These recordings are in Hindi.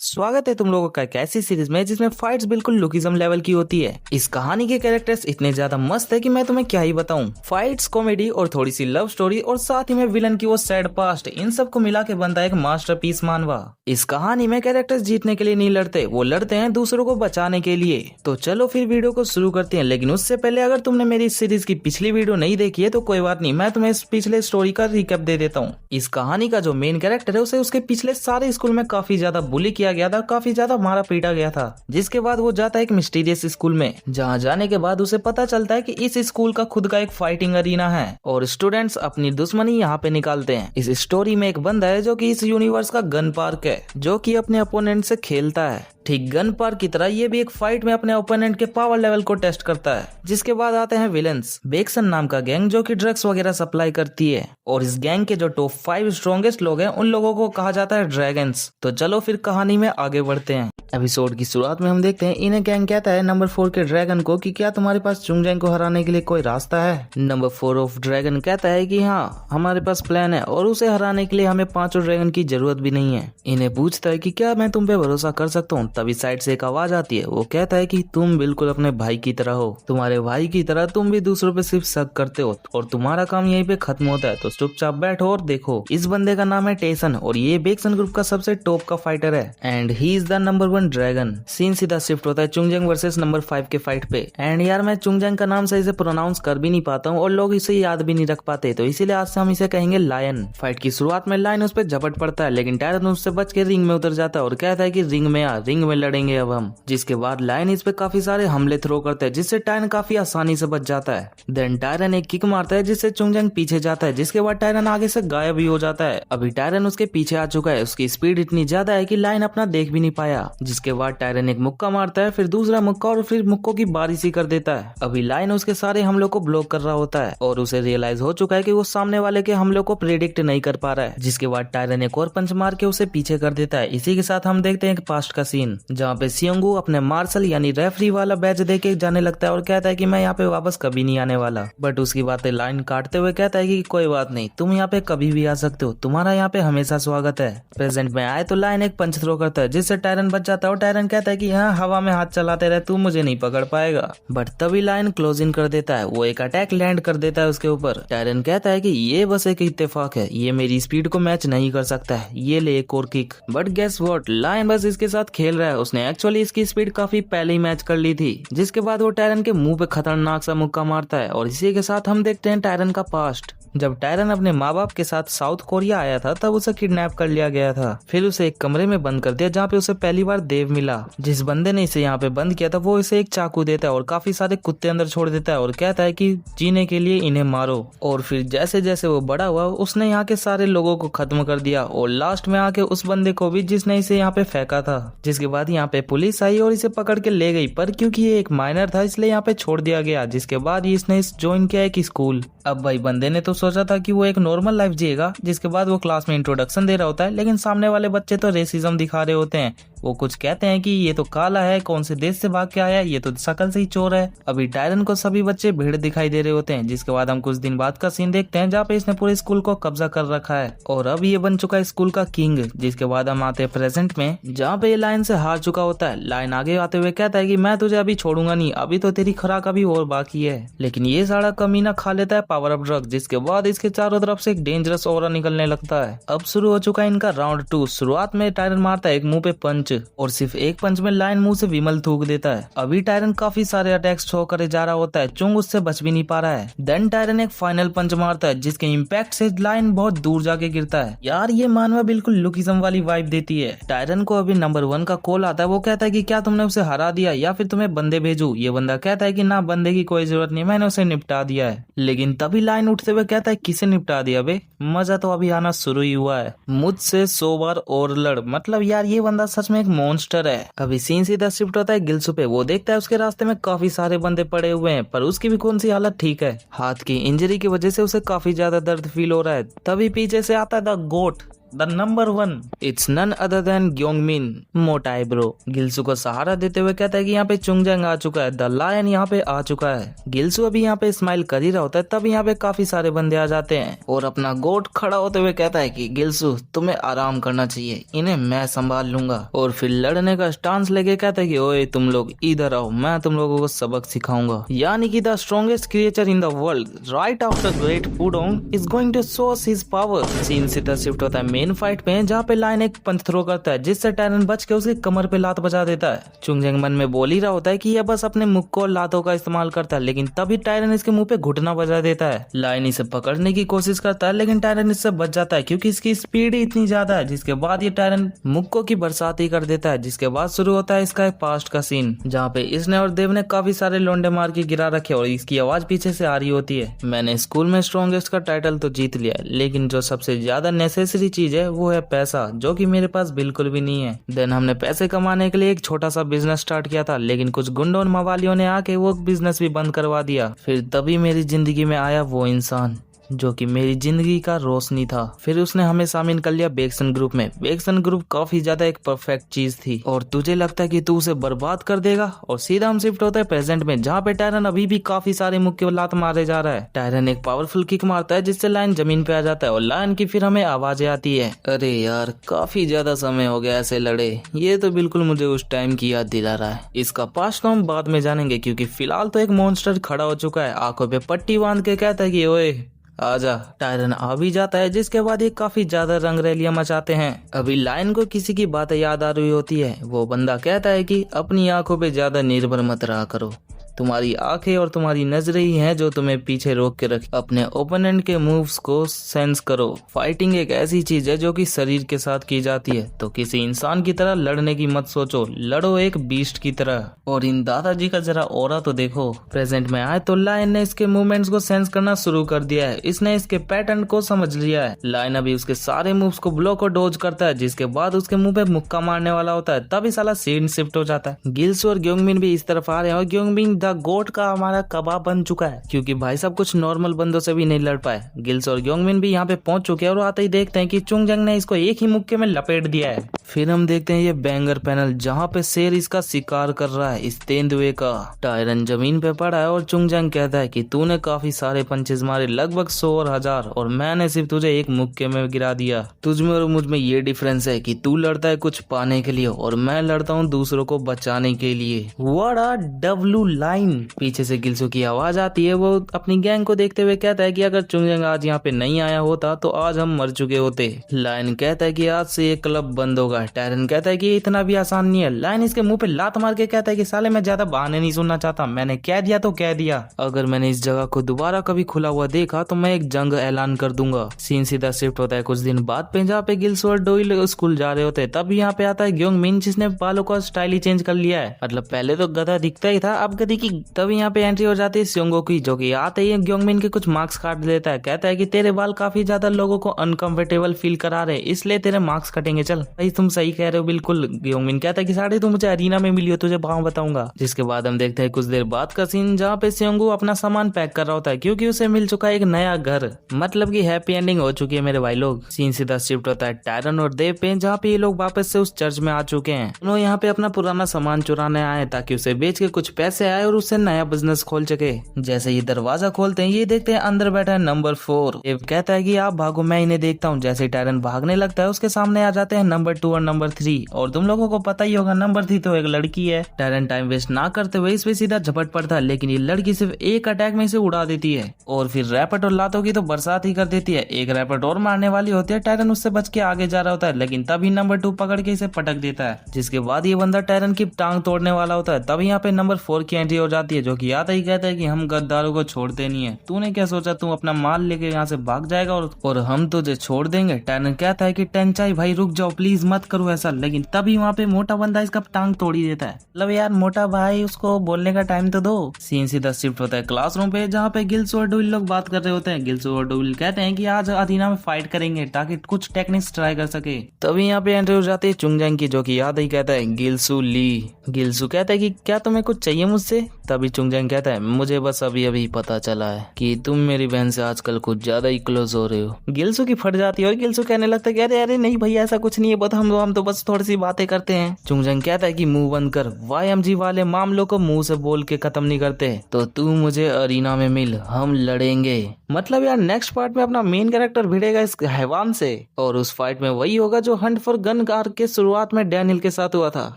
स्वागत है तुम लोगों का एक ऐसी सीरीज में जिसमें फाइट्स बिल्कुल लुकिज्म लेवल की होती है। इस कहानी के कैरेक्टर्स इतने ज्यादा मस्त है कि मैं तुम्हें क्या ही बताऊं। फाइट्स, कॉमेडी और थोड़ी सी लव स्टोरी और साथ ही में विलन की वो सैड पास्ट, इन सब को मिला के बनता है एक मास्टरपीस मानवा। इस कहानी में कैरेक्टर्स जीतने के लिए नहीं लड़ते, वो लड़ते हैं दूसरों को बचाने के लिए। तो चलो फिर वीडियो को शुरू करते हैं, लेकिन उससे पहले अगर तुमने मेरी इस सीरीज की पिछली वीडियो नहीं देखी है तो कोई बात नहीं, मैं तुम्हें इस पिछले स्टोरी का रिकैप दे देता हूँ। इस कहानी का जो मेन कैरेक्टर है उसे उसके पिछले सारे स्कूल में काफी ज्यादा बुली किया गया था, काफी ज्यादा मारा पीटा गया था। जिसके बाद वो जाता है एक मिस्टीरियस स्कूल में, जहाँ जाने के बाद उसे पता चलता है कि इस स्कूल का खुद का एक फाइटिंग अरीना है और स्टूडेंट्स अपनी दुश्मनी यहाँ पे निकालते हैं। इस स्टोरी में एक बंदा है जो कि इस यूनिवर्स का गन पार्क है, जो कि अपने अपोनेंट से खेलता है। ठीक गन पार्क की तरह ये भी एक फाइट में अपने ओपोनेंट के पावर लेवल को टेस्ट करता है। जिसके बाद आते हैं विलन्स, बेक्सन नाम का गैंग जो कि ड्रग्स वगैरह सप्लाई करती है, और इस गैंग के जो टॉप 5 स्ट्रॉन्गेस्ट लोग हैं उन लोगों को कहा जाता है ड्रैगन्स। तो चलो फिर कहानी में आगे बढ़ते हैं। एपिसोड की शुरुआत में हम देखते हैं इन्हें गैंग कहता है नंबर 4 के ड्रैगन को कि क्या तुम्हारे पास चुंगजेंग को हराने के लिए कोई रास्ता है। नंबर 4 ऑफ ड्रैगन कहता है कि हाँ, हमारे पास प्लान है और उसे हराने के लिए हमें 5 ड्रैगन की जरूरत भी नहीं है। इन्हें पूछता है कि क्या मैं तुम पे भरोसा कर सकता हूँ। तभी साइड से एक आवाज आती है, वो कहता है कि तुम बिल्कुल अपने भाई की तरह हो, तुम्हारे भाई की तरह तुम भी दूसरों पे सिर्फ शक करते हो और तुम्हारा काम यहीं पे खत्म होता है, तो चुपचाप बैठो और देखो। इस बंदे का नाम है टेसन और ये बेक्सन ग्रुप का सबसे टॉप का फाइटर है and he is the number 1 dragon. Scene सीधा शिफ्ट होता है चुंगजेंग वर्सेस नंबर 5 के फाइट पे। एंड यार मैं चुंगजेंग का नाम सही से प्रोनाउंस कर भी नहीं पाता हूँ और लोग इसे याद भी नहीं रख पाते, तो इसीलिए आज से हम इसे कहेंगे लायन। फाइट की शुरुआत में लायन उस पर झपट पड़ता है, लेकिन टायरन उससे बच के रिंग में उतर जाता है और कहता है कि रिंग में आ, रिंग में लड़ेंगे अब हम। जिसके बाद लायन इस पे काफी सारे हमले थ्रो करता है, जिससे टायरन काफी आसानी से बच जाता है। देन टायरन एक किक मारता है जिससे चुंगजेंग पीछे जाता है, जिसके बाद टायरन आगे से गायब भी हो जाता है। अभी टायरन उसके पीछे आ चुका है, उसकी स्पीड इतनी ज्यादा है कि लायन अपना देख भी नहीं पाया। जिसके बाद टायरन एक मुक्का मारता है, फिर दूसरा मुक्का और फिर मुक्कों की बारिश ही कर देता है। अभी लायन उसके सारे हमलों को ब्लॉक कर रहा होता है और उसे रियलाइज हो चुका है कि वो सामने वाले के हमलों को प्रेडिक्ट नहीं कर पा रहा है। जिसके बाद टायरन एक और पंच मार के उसे पीछे कर देता है। इसी के साथ हम देखते हैं एक पास्ट का सीन, जहाँ पे सियोंगू अपने मार्शल यानी रेफरी वाला बैच दे के जाने लगता है और कहता है कि मैं यहाँ पे वापस कभी नहीं आने वाला। बट उसकी बातें लाइन काटते हुए कहता है कि कोई बात नहीं, तुम यहाँ पे कभी भी आ सकते हो, तुम्हारा यहाँ पे हमेशा स्वागत है। प्रेजेंट में आए तो लाइन एक पंच थ्रो करता है जिससे टायरन बच जाता है और टायरन कहता है कि हाँ, हवा में हाथ चलाते रहे, तू मुझे नहीं पकड़ पाएगा। बट तभी लाइन क्लोज इन कर देता है, वो एक अटैक लैंड कर देता है उसके ऊपर। टायरन कहता है कि ये बस एक इत्तेफाक है, ये मेरी स्पीड को मैच नहीं कर सकता है, ये ले एक और kick. But guess what, line बस इसके साथ खेल रहा है, उसने एक्चुअली इसकी स्पीड काफी पहले ही मैच कर ली थी। जिसके बाद वो टायरन के मुंह पे खतरनाक सा मुक्का मारता है और इसी के साथ हम देखते हैं टायरन का पास्ट। जब टायरन अपने माँ बाप के साथ साउथ कोरिया आया था तब उसे किडनैप कर लिया गया था, फिर उसे एक कमरे में बंद कर दिया जहाँ पे उसे पहली बार देव मिला। जिस बंदे ने इसे यहाँ पे बंद किया था वो इसे एक चाकू देता है और काफी सारे कुत्ते अंदर छोड़ देता है और कहता है कि जीने के लिए इन्हें मारो। और फिर जैसे जैसे वो बड़ा हुआ उसने यहाँ के सारे लोगों को खत्म कर दिया और लास्ट में आके उस बंदे को भी जिसने इसे यहाँ पे फेंका था। जिसके बाद यहाँ पे पुलिस आई और इसे पकड़ के ले गई, पर क्योंकि ये एक माइनर था इसलिए यहाँ पे छोड़ दिया गया। जिसके बाद इसने ज्वाइन किया एक स्कूल। अब भाई बंदे ने तो सोचा था कि वो एक नॉर्मल लाइफ जिएगा। जिसके बाद वो क्लास में इंट्रोडक्शन दे रहा होता है, लेकिन सामने वाले बच्चे तो रेसिज्म दिखा रहे होते हैं। वो कुछ कहते हैं कि ये तो काला है, कौन से देश से भाग के आया है, ये तो शकल से ही चोर है। अभी टायरन को सभी बच्चे भीड़ दिखाई दे रहे होते हैं। जिसके बाद हम कुछ दिन बाद का सीन देखते हैं जहाँ पे इसने पूरे स्कूल को कब्जा कर रखा है और अब ये बन चुका है स्कूल का किंग। जिसके बाद हम आते हैं प्रेजेंट में, जहाँ पे ये लाइन से हार चुका होता है। लाइन आगे आते हुए कहता है कि मैं तुझे अभी छोड़ूंगा नहीं, अभी तो तेरी खुराक अभी और बाकी है। लेकिन ये सारा कमीना खा लेता है पावर अप ड्रग, जिसके बाद इसके चारों तरफ से एक डेंजरस ऑरा निकलने लगता है। अब शुरू हो चुका है इनका राउंड 2। शुरुआत में टायरन मारता है एक मुंह पे पंच और सिर्फ एक पंच में लाइन मुंह से विमल थूक देता है। अभी टायरन काफी सारे अटैक्स थ्रो करे जा रहा होता है, चुंग उससे बच भी नहीं पा रहा है। देन टायरन एक फाइनल पंच मारता है जिसके इम्पैक्ट से लाइन बहुत दूर जाके गिरता है। यार ये मानवा बिल्कुल लुकिज्म वाली वाइब देती है। टायरन को अभी नंबर 1 का कॉल आता है, वो कहता है कि क्या तुमने उसे हरा दिया या फिर तुम्हें बंदे भेजू। ये बंदा कहता है कि ना, बंदे की कोई जरूरत नहीं, मैंने उसे निपटा दिया है। लेकिन तभी लाइन उठते हुए कहता है किसे निपटा दिया बे, मजा तो अभी आना शुरू ही हुआ है, मुझसे 100 बार और लड़। मतलब यार ये बंदा सच में एक मॉन्स्टर है। अभी सीन सीधा शिफ्ट होता है गिल्सू पे। वो देखता है उसके रास्ते में काफी सारे बंदे पड़े हुए हैं, पर उसकी भी कौन सी हालत ठीक है। हाथ की इंजरी की वजह से उसे काफी ज्यादा दर्द फील हो रहा है। तभी पीछे से आता है the goat the number 1 it's none other than Gyeongmin, मोटा ब्रो। गिल्सू को सहारा देते हुए कहता है कि यहाँ पे चुंगजेंग आ चुका है, द लायन यहाँ पे आ चुका है। गिल्सू अभी यहाँ पे स्माइल कर ही रहा होता है, तब यहाँ पे काफी सारे बंदे आ जाते हैं और अपना गोट खड़ा होते हुए कहता है कि गिल्सू तुम्हें आराम करना चाहिए, इन्हें मैं संभाल लूंगा। और फिर लड़ने का स्टांस लेके कहता है कि ओए तुम लोग इधर आओ, मैं तुम लोगों को सबक सिखाऊंगा। यानी कि the strongest creature in the world right after great Pudong is going to show his power. Scene सीधा शिफ्ट होता है मेन फाइट पे, जहाँ पे लायन एक पंच थ्रो करता है जिससे टायरन बच के उसके कमर पे लात बजा देता है। चुंगजेंग मन में बोल ही रहा होता है कि यह बस अपने मुख को लातों का इस्तेमाल करता है, लेकिन तभी टायरन इसके मुंह पे घुटना बजा देता है। लायन इसे पकड़ने की कोशिश करता है लेकिन टायरन इससे बच जाता है क्योंकि इसकी स्पीड ही इतनी ज्यादा है। जिसके बाद ये टायरन मुक्कों की बरसात ही कर देता है। जिसके बाद शुरू होता है इसका एक पास्ट का सीन, जहाँ पे इसने और देव ने काफी सारे लोंडे मार के गिरा रखे और इसकी आवाज पीछे से आ रही होती है। मैंने स्कूल में स्ट्रॉन्गेस्ट का टाइटल तो जीत लिया है, लेकिन जो सबसे ज्यादा नेसेसरी चीज है वो है पैसा, जो कि मेरे पास बिल्कुल भी नहीं है। देन हमने पैसे कमाने के लिए एक छोटा सा बिजनेस स्टार्ट किया था, लेकिन कुछ गुंडों और मवालियों ने आके वो बिजनेस भी बंद करवा दिया। फिर तभी मेरी जिंदगी में आया वो इंसान जो कि मेरी जिंदगी का रोशनी था। फिर उसने हमें शामिल कर लिया बेक्सन ग्रुप में। बेक्सन ग्रुप काफी ज्यादा एक परफेक्ट चीज थी और तुझे लगता है कि तू उसे बर्बाद कर देगा। और सीधा हम शिफ्ट होता है प्रेजेंट में, जहाँ पे टायरन अभी भी काफी सारे मुक्के लात मारे जा रहा है। टायरन एक पावरफुल किक मारता है जिससे लायन जमीन पे आ जाता है और लायन की फिर हमें आवाजें आती है, अरे यार काफी ज्यादा समय हो गया ऐसे लड़े। ये तो बिल्कुल मुझे उस टाइम की याद दिला रहा है। इसका पास्ट तो हम बाद में जानेंगे क्योंकि फिलहाल तो एक मॉन्स्टर खड़ा हो चुका है, आंखों पे पट्टी बांध के कहता है कि ओए आजा। टायरन आ भी जाता है, जिसके बाद ये काफी ज्यादा रंग रैलियां मचाते हैं। अभी लायन को किसी की बातें याद आ रही होती है। वो बंदा कहता है कि अपनी आंखों पे ज्यादा निर्भर मत रहा करो, तुम्हारी आंखें और तुम्हारी नजरें ही हैं जो तुम्हें पीछे रोक के रख। अपने ओपोनेंट के मूव्स को सेंस करो। फाइटिंग एक ऐसी चीज है जो कि शरीर के साथ की जाती है, तो किसी इंसान की तरह लड़ने की मत सोचो, लड़ो एक बीस्ट की तरह। और इन दादाजी का जरा ऑरा तो देखो। प्रेजेंट में आए तो लायन ने इसके मूवमेंट्स को सेंस करना शुरू कर दिया है। इसने इसके पैटर्न को समझ लिया है। लायन अभी उसके सारे मूव्स को ब्लॉक और डोज करता है, जिसके बाद उसके मुंह पे मुक्का मारने वाला होता है। तभी साला सीन शिफ्ट हो जाता है। गिल्स और ग्योंगमिन भी इस तरफ आ रहे हैं और ग्योंगमिन गोट का हमारा कबाब बन चुका है, क्योंकि भाई साहब कुछ नॉर्मल बंदों से भी नहीं लड़ पाए। गिल्स और ग्योंगमिन भी यहाँ पे पहुंच चुके हैं और आते ही देखते हैं कि चुंगजेंग ने इसको एक ही मुक्के में लपेट दिया है। फिर हम देखते हैं ये बैंगर पैनल, जहाँ पे शेर इसका शिकार कर रहा है, इस तेंदुए का। टायरन जमीन पे पड़ा है और चुंगजेंग कहता है कि तूने काफी सारे पंचेस मारे, लगभग 100 और 1000, और मैंने सिर्फ तुझे एक मुक्के में गिरा दिया। तुझ में और मुझ में ये डिफरेंस है कि तू लड़ता है कुछ पाने के लिए और मैं लड़ता हूँ दूसरों को बचाने के लिए। What a W line. पीछे से गिल्सू की आवाज आती है। वो अपनी गैंग को देखते हुए कहता है कि अगर चुंगजेंग आज यहाँ पे नहीं आया होता तो आज हम मर चुके होते। लायन कहता है कि आज से ये क्लब बंद होगा। टायरन कहता है कि इतना भी आसान नहीं है। लायन इसके मुंह पे लात मार के कहता है कि साले मैं ज्यादा बहाने नहीं सुनना चाहता, मैंने कह दिया तो कह दिया। अगर मैंने इस जगह को दोबारा कभी खुला हुआ देखा तो मैं एक जंग ऐलान कर दूंगा। सीन सीधा शिफ्ट होता है कुछ दिन बाद पे, जहाँ पे गिल्स और डोइल स्कूल जा रहे होते हैं। तब यहाँ पे आता है ग्योंगमिन, जिसने बालों का स्टाइल ही चेंज कर लिया है। मतलब पहले तो गधा दिखता ही था, अब गधी की। तब यहाँ पे एंट्री हो जाती है स्योंगो की, जो कि आते ही ग्योंगमिन के कुछ मार्क्स काट देता है। कहता है कि तेरे बाल काफी ज्यादा लोगों को अनकंफर्टेबल फील करा रहे, इसलिए तेरे मार्क्स कटेंगे। चल भाई तुम सही कह रहे हो बिल्कुल। ग्योंगमिन कहता है कि साढ़े तुम मुझे अरीना में मिली हो, तुझे वहां बताऊंगा। जिसके बाद हम देखते हैं कुछ देर बाद का सीन, जहाँ पे स्योंगो अपना सामान पैक कर रहा होता है, क्योंकि उसे मिल चुका है एक नया घर। मतलब की हैप्पी एंडिंग हो चुकी है मेरे भाई लोग। सीन सीधा शिफ्ट होता है टायरन और देव पे, जहाँ पे ये लोग वापस से उस चर्च में आ चुके हैं। उन्होंने यहाँ पे अपना पुराना सामान चुराने आए ताकि उसे बेच के कुछ पैसे आए और उससे नया बिजनेस खोल सके। जैसे ये दरवाजा खोलते हैं, ये देखते हैं अंदर बैठा है नंबर 4। देव कहता है कि आप भागो, मैं इन्हें देखता हूँ। जैसे टायरन भागने लगता है, उसके सामने आ जाते हैं नंबर 2 और नंबर 3। और तुम लोगों को पता ही होगा नंबर 3 तो एक लड़की है। टायरन टाइम वेस्ट ना करते हुए इस पे सीधा झपट पड़ता है, लेकिन ये लड़की सिर्फ एक अटैक में इसे उड़ा देती है और फिर रैपट और लातों की तो बरसात ही कर देती है। एक रैपट और मारने वाली होती है। टायरन उससे बच के आगे जा रहा होता है, लेकिन तभी नंबर 2 पकड़ के इसे पटक देता है। जिसके बाद ये बंदा टायरन की टांग तोड़ने वाला होता है। तभी यहाँ पे नंबर 4 की एंट्री हो जाती है, जो कि आता ही कहता है कि हम गद्दारों को छोड़ते नहीं है। तूने क्या सोचा तू अपना माल लेके यहाँ से भाग जाएगा और हम तुझे छोड़ देंगे? टायरन कहता है कि टेंचाई भाई रुक जाओ प्लीज, मत करो ऐसा। लेकिन तभी वहाँ पे मोटा बंदा इसका टांग तोड़ ही देता है। मतलब यार मोटा भाई, उसको बोलने का टाइम तो दो। सीन सीधा शिफ्ट होता है क्लासरूम पे, जहाँ पे गिल्स और डुइल लोग बात कर रहे होते हैं। गिल्स और डुइल कहते हैं कि आज अथीना में फाइट करेंगे ताकि कुछ टेक्निक्स ट्राई कर सके। तभी यहाँ पे एंट्री हो जाती है चुंगजेंग की, जो कि याद ही कहता है गिल्सू ली। गिल्सू कहता है कि क्या तुम्हें कुछ चाहिए मुझसे? तभी चुंगजंग कहता है मुझे बस अभी अभी पता चला है कि तुम मेरी बहन से आजकल कुछ ज्यादा ही क्लोज हो रहे हो। गिलसू की फट जाती है और गिलसू कहने लगता है कि अरे अरे नहीं भैया ऐसा कुछ नहीं है, बस हम तो बस थोड़ी सी बातें करते हैं। चुंगजंग कहता है कि मुंह बंद कर, YMG वाले मामलों को मुंह से बोल के खत्म नहीं करते, तो तू मुझे अरीना में मिल, हम लड़ेंगे। मतलब यार नेक्स्ट पार्ट में अपना मेन कैरेक्टर भिड़ेगा इस हैवान से और उस फाइट में वही होगा जो हंट फॉर गन आर्क के शुरुआत में डैनियल के साथ हुआ था।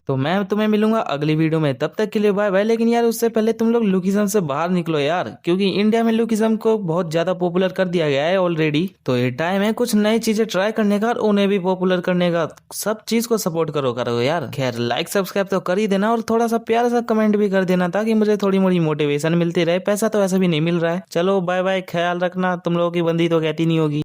तो मैं तुम्हें मिलूंगा अगली वीडियो में, तब तक के लिए बाय बाय। लेकिन यार उससे पहले तुम लोग लुकिज्म से बाहर निकलो यार, क्योंकि इंडिया में लुकिज्म को बहुत ज्यादा पॉपुलर कर दिया गया है ऑलरेडी। तो ये टाइम है कुछ नई चीजें ट्राई करने का और उन्हें भी पॉपुलर करने का। सब चीज को सपोर्ट करो यार। खैर लाइक सब्सक्राइब तो कर ही देना और थोड़ा सा प्यारा सा कमेंट भी कर देना ताकि मुझे थोड़ी मोड़ी मोटिवेशन मिलती रहे। पैसा तो ऐसा भी नहीं मिल रहा है। चलो बाय बाय, ख्याल रखना, तुम लोगों की बंदी तो कहती नहीं होगी।